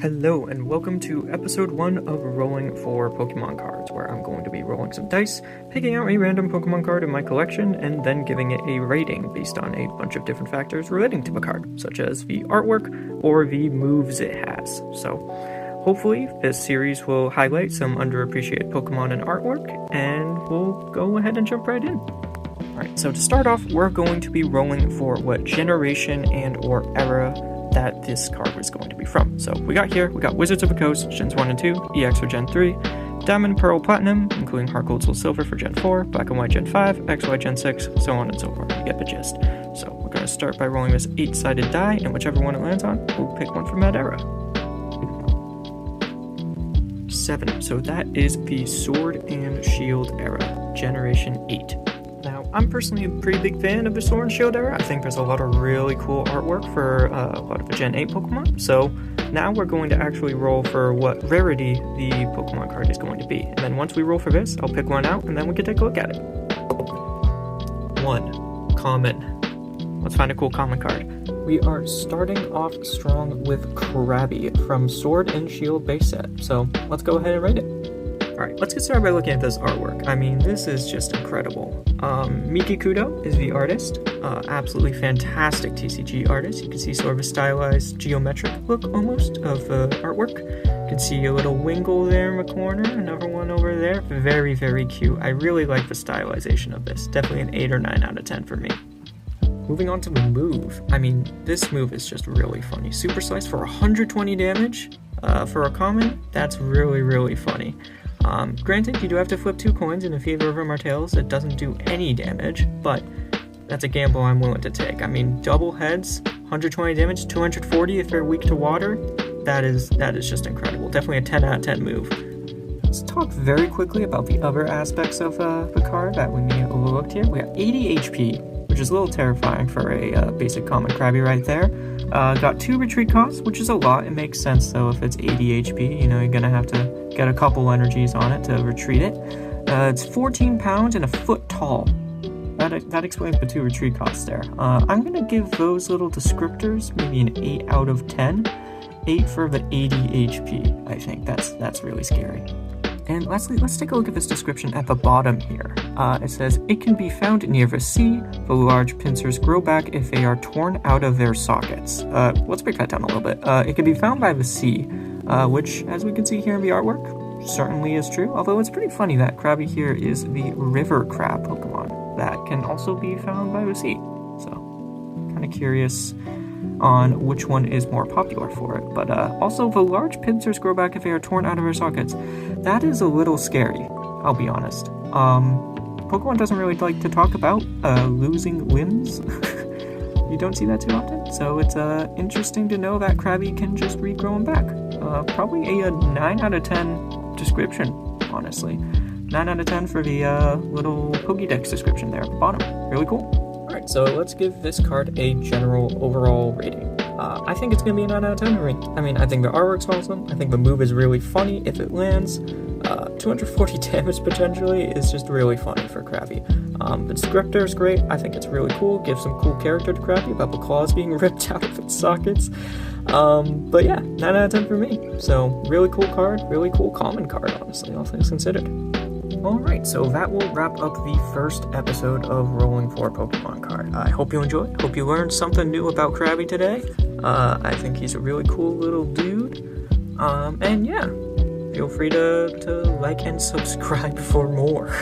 Hello and welcome to episode 1 of Rolling for Pokemon Cards, where I'm going to be rolling some dice, picking out a random Pokemon card in my collection, and then giving it a rating based on a bunch of different factors relating to a card, such as the artwork or the moves it has. So hopefully this series will highlight some underappreciated Pokemon and artwork, and we'll go ahead and jump right in. Alright, so to start off, we're going to be rolling for what generation and or era that this card was going to be from. So we got Wizards of the Coast, Gens 1 and 2, EX for Gen 3, Diamond, Pearl, Platinum, including Heart Gold, Soul Silver for Gen 4, Black and White Gen 5, XY Gen 6, so on and so forth. You get the gist. So we're going to start by rolling this 8-sided die, and whichever one it lands on, we'll pick one from that era. 7. So that is the Sword and Shield era, Generation 8. Now, I'm personally a pretty big fan of the Sword and Shield era. I think there's a lot of really cool artwork for a lot of the Gen 8 Pokemon. So now we're going to actually roll for what rarity the Pokemon card is going to be. And then once we roll for this, I'll pick one out and then we can take a look at it. 1. Common. Let's find a cool common card. We are starting off strong with Krabby from Sword and Shield base set. So let's go ahead and rate it. Alright, let's get started by looking at this artwork. I mean, this is just incredible. Miki Kudo is the artist. Absolutely fantastic TCG artist. You can see sort of a stylized geometric look almost of artwork. You can see a little Wingull there in the corner, another one over there. Very, very cute. I really like the stylization of this. Definitely an 8 or 9 out of 10 for me. Moving on to the move. I mean, this move is just really funny. Super Slice for 120 damage for a common. That's really, really funny. Granted, you do have to flip 2 coins in favor of a Martellus. It doesn't do any damage, but that's a gamble I'm willing to take. I mean, double heads, 120 damage, 240 if they're weak to water. That is just incredible. Definitely a 10 out of 10 move. Let's talk very quickly about the other aspects of the card that we may have overlooked here. We have 80 HP, which is a little terrifying for a basic common Krabby right there. Got 2 retreat costs, which is a lot. It makes sense, though, if it's 80 HP. You know, you're going to have to get a couple energies on it to retreat it. It's 14 pounds and a foot tall. That explains the 2 retreat costs there. I'm going to give those little descriptors maybe an 8 out of 10. 8 for the 80 HP, I think. That's really scary. And lastly, let's take a look at this description at the bottom here. It says, it can be found near the sea. The large pincers grow back if they are torn out of their sockets. Let's break that down a little bit. It can be found by the sea, which, as we can see here in the artwork, certainly is true. Although it's pretty funny that Krabby here is the river crab Pokemon that can also be found by the sea. So, kind of curious on which one is more popular for it. But also, the large pincers grow back if they are torn out of their sockets. That is a little scary, I'll be honest. Pokemon doesn't really like to talk about losing limbs. You don't see that too often, so it's interesting to know that Krabby can just regrow them back. Probably a 9 out of 10 description, honestly. 9 out of 10 for the little Pokédex description there at the bottom. Really cool. Alright, so let's give this card a general overall rating. I think it's going to be a 9 out of 10 for me. I mean, I think the artwork's awesome. I think the move is really funny if it lands. 240 damage potentially is just really funny for Krabby. The descriptor is great. I think it's really cool. Gives some cool character to Krabby about the claws being ripped out of its sockets. But yeah, 9 out of 10 for me. So, really cool card. Really cool common card, honestly, all things considered. Alright, so that will wrap up the first episode of Rolling for Pokemon card. I hope you enjoyed. Hope you learned something new about Krabby today. I think he's a really cool little dude. And yeah, feel free to like and subscribe for more.